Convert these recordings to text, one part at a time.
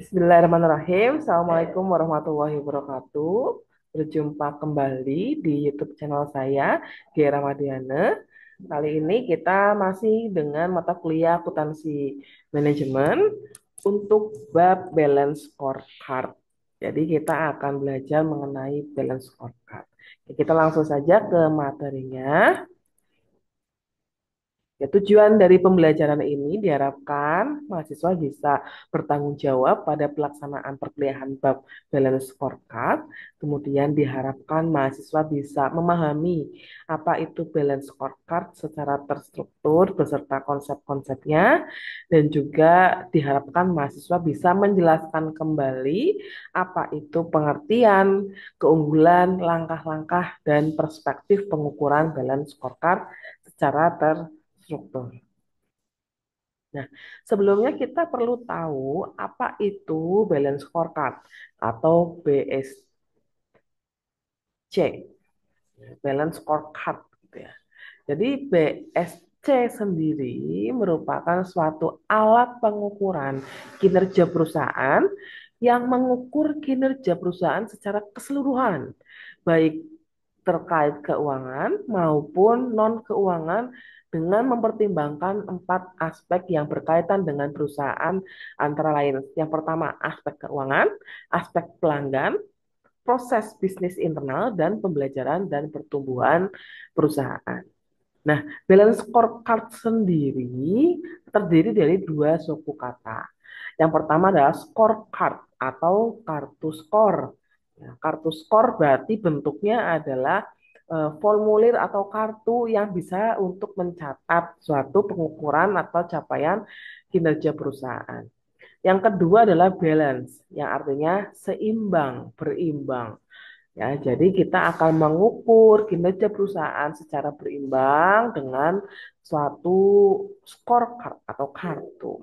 Bismillahirrahmanirrahim. Assalamualaikum warahmatullahi wabarakatuh. Berjumpa kembali di YouTube channel saya, Gera Madiana. Kali ini kita masih dengan mata kuliah akuntansi manajemen untuk bab balance scorecard. Jadi kita akan belajar mengenai balance scorecard. Oke, kita langsung saja ke materinya. Ya, tujuan dari pembelajaran ini diharapkan mahasiswa bisa bertanggung jawab pada pelaksanaan perkuliahan bab balance scorecard. Kemudian diharapkan mahasiswa bisa memahami apa itu balance scorecard secara terstruktur beserta konsep-konsepnya. Dan juga diharapkan mahasiswa bisa menjelaskan kembali apa itu pengertian, keunggulan, langkah-langkah, dan perspektif pengukuran balance scorecard secara struktur. Nah, sebelumnya kita perlu tahu apa itu balance scorecard atau BSC, balance scorecard gitu ya. Jadi BSC sendiri merupakan suatu alat pengukuran kinerja perusahaan yang mengukur kinerja perusahaan secara keseluruhan, baik terkait keuangan maupun non-keuangan dengan mempertimbangkan empat aspek yang berkaitan dengan perusahaan antara lain. Yang pertama, aspek keuangan, aspek pelanggan, proses bisnis internal, dan pembelajaran dan pertumbuhan perusahaan. Nah, balance scorecard sendiri terdiri dari dua suku kata. Yang pertama adalah scorecard atau kartu skor. Nah, kartu skor berarti bentuknya adalah formulir atau kartu yang bisa untuk mencatat suatu pengukuran atau capaian kinerja perusahaan. Yang kedua adalah balance, yang artinya seimbang, berimbang. Ya, jadi kita akan mengukur kinerja perusahaan secara berimbang dengan suatu scorecard atau kartu.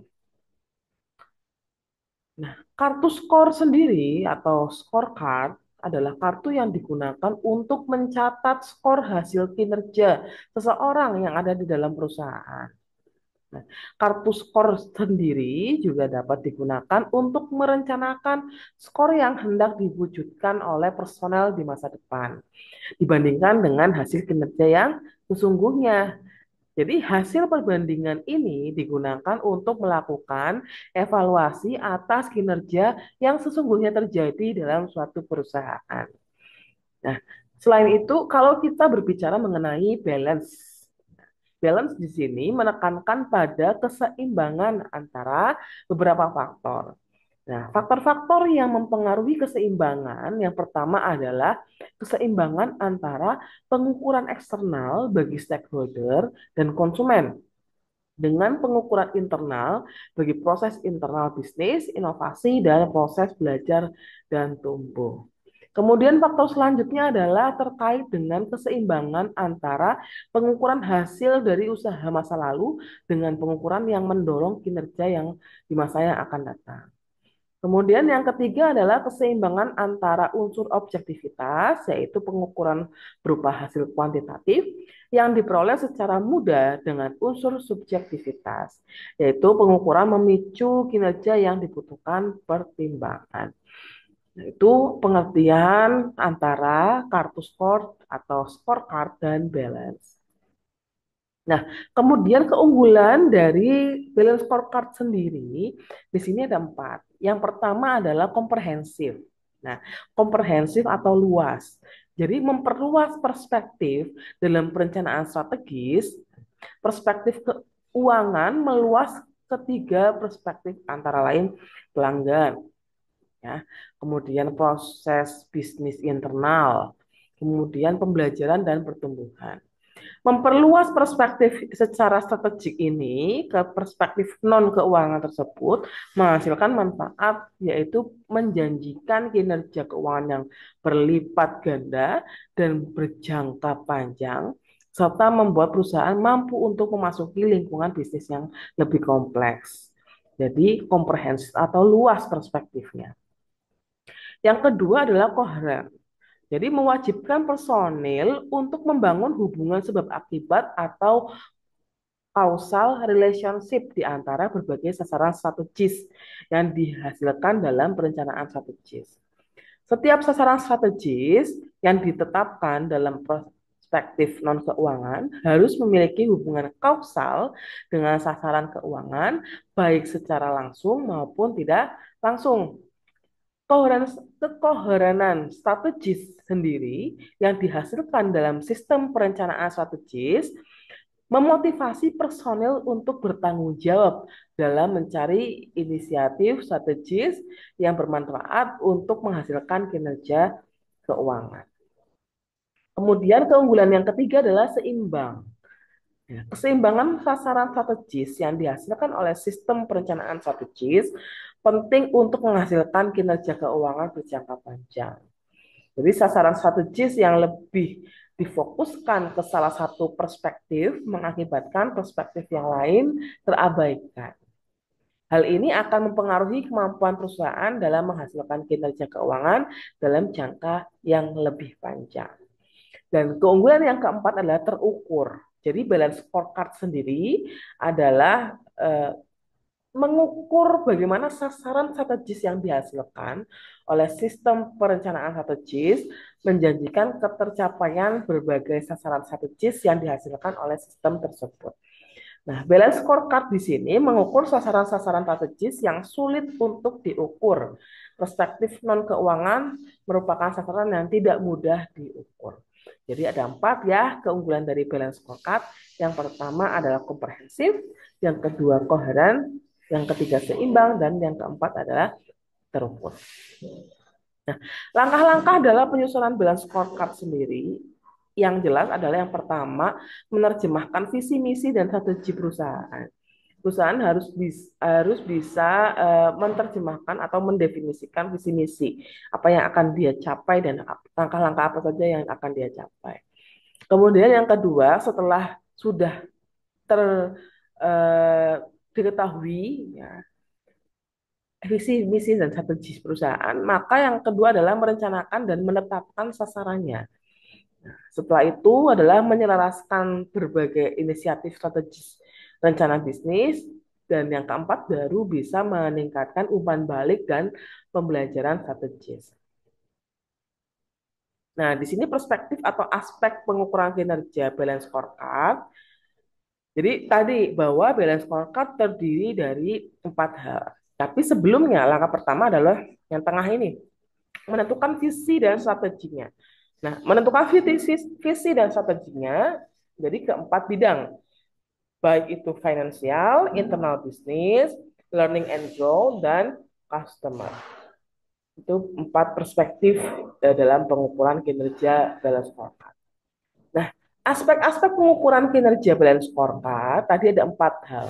Nah, kartu skor sendiri atau scorecard adalah kartu yang digunakan untuk mencatat skor hasil kinerja seseorang yang ada di dalam perusahaan. Nah, kartu skor sendiri juga dapat digunakan untuk merencanakan skor yang hendak diwujudkan oleh personel di masa depan dibandingkan dengan hasil kinerja yang sesungguhnya. Jadi hasil perbandingan ini digunakan untuk melakukan evaluasi atas kinerja yang sesungguhnya terjadi dalam suatu perusahaan. Nah, selain itu, kalau kita berbicara mengenai balance, balance di sini menekankan pada keseimbangan antara beberapa faktor. Nah, faktor-faktor yang mempengaruhi keseimbangan yang pertama adalah keseimbangan antara pengukuran eksternal bagi stakeholder dan konsumen dengan pengukuran internal bagi proses internal bisnis, inovasi, dan proses belajar dan tumbuh. Kemudian faktor selanjutnya adalah terkait dengan keseimbangan antara pengukuran hasil dari usaha masa lalu dengan pengukuran yang mendorong kinerja yang di masa yang akan datang. Kemudian yang ketiga adalah keseimbangan antara unsur objektivitas, yaitu pengukuran berupa hasil kuantitatif yang diperoleh secara mudah dengan unsur subjektivitas, yaitu pengukuran memicu kinerja yang dibutuhkan pertimbangan. Nah, itu pengertian antara kartu skor atau scorecard dan balance. Nah, kemudian keunggulan dari balance scorecard sendiri, di sini ada empat. Yang pertama adalah komprehensif. Nah, komprehensif atau luas. Jadi memperluas perspektif dalam perencanaan strategis, perspektif keuangan meluas ketiga perspektif antara lain pelanggan, ya, kemudian proses bisnis internal, kemudian pembelajaran dan pertumbuhan. Memperluas perspektif secara strategik ini ke perspektif non keuangan tersebut menghasilkan manfaat yaitu menjanjikan kinerja keuangan yang berlipat ganda dan berjangka panjang serta membuat perusahaan mampu untuk memasuki lingkungan bisnis yang lebih kompleks. Jadi komprehensif atau luas perspektifnya. Yang kedua adalah koheren. Jadi mewajibkan personil untuk membangun hubungan sebab akibat atau causal relationship di antara berbagai sasaran strategis yang dihasilkan dalam perencanaan strategis. Setiap sasaran strategis yang ditetapkan dalam perspektif non-keuangan harus memiliki hubungan kausal dengan sasaran keuangan, baik secara langsung maupun tidak langsung. Kekoherenan strategis sendiri yang dihasilkan dalam sistem perencanaan strategis memotivasi personil untuk bertanggung jawab dalam mencari inisiatif strategis yang bermanfaat untuk menghasilkan kinerja keuangan. Kemudian keunggulan yang ketiga adalah seimbang. Keseimbangan sasaran strategis yang dihasilkan oleh sistem perencanaan strategis penting untuk menghasilkan kinerja keuangan berjangka panjang. Jadi sasaran strategis yang lebih difokuskan ke salah satu perspektif mengakibatkan perspektif yang lain terabaikan. Hal ini akan mempengaruhi kemampuan perusahaan dalam menghasilkan kinerja keuangan dalam jangka yang lebih panjang. Dan keunggulan yang keempat adalah terukur. Jadi balance scorecard sendiri adalah mengukur bagaimana sasaran strategis yang dihasilkan oleh sistem perencanaan strategis menjanjikan ketercapaian berbagai sasaran strategis yang dihasilkan oleh sistem tersebut. Nah, balance scorecard di sini mengukur sasaran-sasaran strategis yang sulit untuk diukur. Perspektif non-keuangan merupakan sasaran yang tidak mudah diukur. Jadi ada 4 ya keunggulan dari balance scorecard. Yang pertama adalah komprehensif, yang kedua koheren, yang ketiga seimbang, dan yang keempat adalah terukur. Nah, langkah-langkah dalam penyusunan balance scorecard sendiri yang jelas adalah yang pertama menerjemahkan visi misi dan strategi perusahaan. Perusahaan harus bisa menerjemahkan atau mendefinisikan visi misi apa yang akan dia capai dan langkah-langkah apa saja yang akan dia capai. Kemudian yang kedua setelah sudah ter diketahui ya, visi misi dan strategi perusahaan, maka yang kedua adalah merencanakan dan menetapkan sasarannya. Setelah itu adalah menyelaraskan berbagai inisiatif strategis rencana bisnis, dan yang keempat baru bisa meningkatkan umpan balik dan pembelajaran strategis. Nah, di sini perspektif atau aspek pengukuran kinerja balance scorecard. Jadi tadi bahwa balance scorecard terdiri dari 4 hal. Tapi sebelumnya langkah pertama adalah yang tengah ini, menentukan visi dan strateginya. Nah, menentukan visi dan strateginya jadi keempat bidang, baik itu finansial, internal business, learning and grow, dan customer. Itu 4 perspektif dalam pengukuran kinerja balance scorecard. Nah, aspek-aspek pengukuran kinerja balance scorecard tadi ada 4 hal.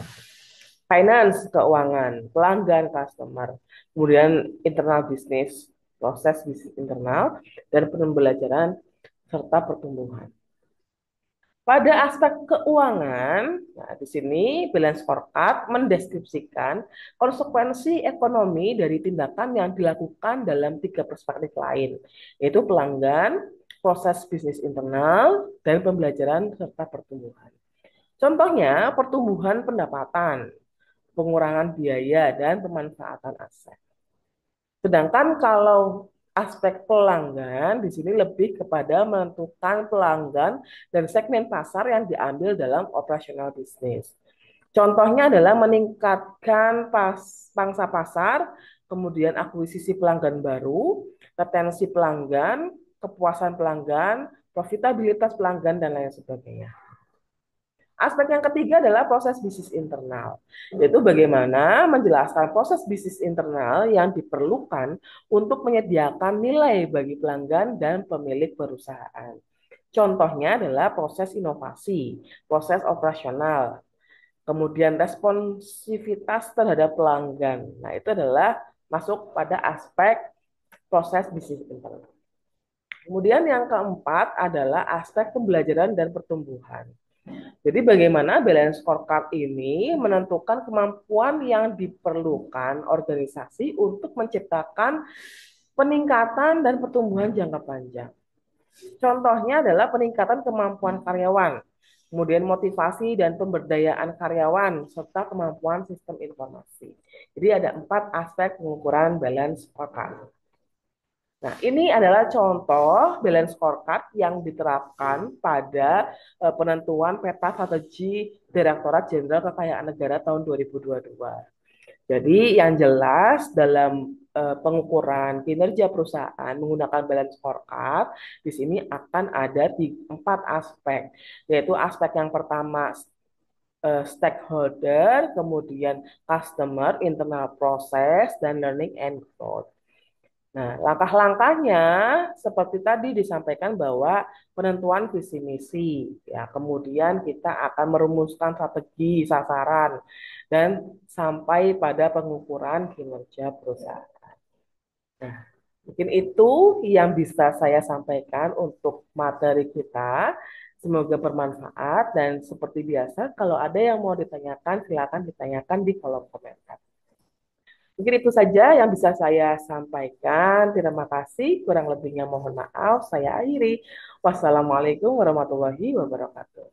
Finance, keuangan, pelanggan, customer, kemudian internal business, proses bisnis internal, dan pembelajaran serta pertumbuhan. Pada aspek keuangan, nah di sini balance scorecard mendeskripsikan konsekuensi ekonomi dari tindakan yang dilakukan dalam 3 perspektif lain, yaitu pelanggan, proses bisnis internal, dan pembelajaran serta pertumbuhan. Contohnya, pertumbuhan pendapatan, pengurangan biaya, dan pemanfaatan aset. Sedangkan kalau aspek pelanggan di sini lebih kepada menentukan pelanggan dan segmen pasar yang diambil dalam operasional bisnis. Contohnya adalah meningkatkan pangsa pasar, kemudian akuisisi pelanggan baru, retensi pelanggan, kepuasan pelanggan, profitabilitas pelanggan, dan lain sebagainya. Aspek yang ketiga adalah proses bisnis internal, yaitu bagaimana menjelaskan proses bisnis internal yang diperlukan untuk menyediakan nilai bagi pelanggan dan pemilik perusahaan. Contohnya adalah proses inovasi, proses operasional, kemudian responsivitas terhadap pelanggan. Nah, itu adalah masuk pada aspek proses bisnis internal. Kemudian yang keempat adalah aspek pembelajaran dan pertumbuhan. Jadi bagaimana balance scorecard ini menentukan kemampuan yang diperlukan organisasi untuk menciptakan peningkatan dan pertumbuhan jangka panjang. Contohnya adalah peningkatan kemampuan karyawan, kemudian motivasi dan pemberdayaan karyawan, serta kemampuan sistem informasi. Jadi ada 4 aspek pengukuran balance scorecard. Nah, ini adalah contoh balance scorecard yang diterapkan pada penentuan peta strategi Direktorat Jenderal Kekayaan Negara tahun 2022. Jadi yang jelas dalam pengukuran kinerja perusahaan menggunakan balance scorecard, di sini akan ada 4 aspek, yaitu aspek yang pertama stakeholder, kemudian customer, internal process, dan learning and growth. Nah, langkah-langkahnya seperti tadi disampaikan bahwa penentuan visi misi, ya, kemudian kita akan merumuskan strategi sasaran dan sampai pada pengukuran kinerja perusahaan. Nah, mungkin itu yang bisa saya sampaikan untuk materi kita. Semoga bermanfaat dan seperti biasa, kalau ada yang mau ditanyakan, silakan ditanyakan di kolom komentar. Mungkin itu saja yang bisa saya sampaikan. Terima kasih. Kurang lebihnya mohon maaf. Saya akhiri. Wassalamualaikum warahmatullahi wabarakatuh.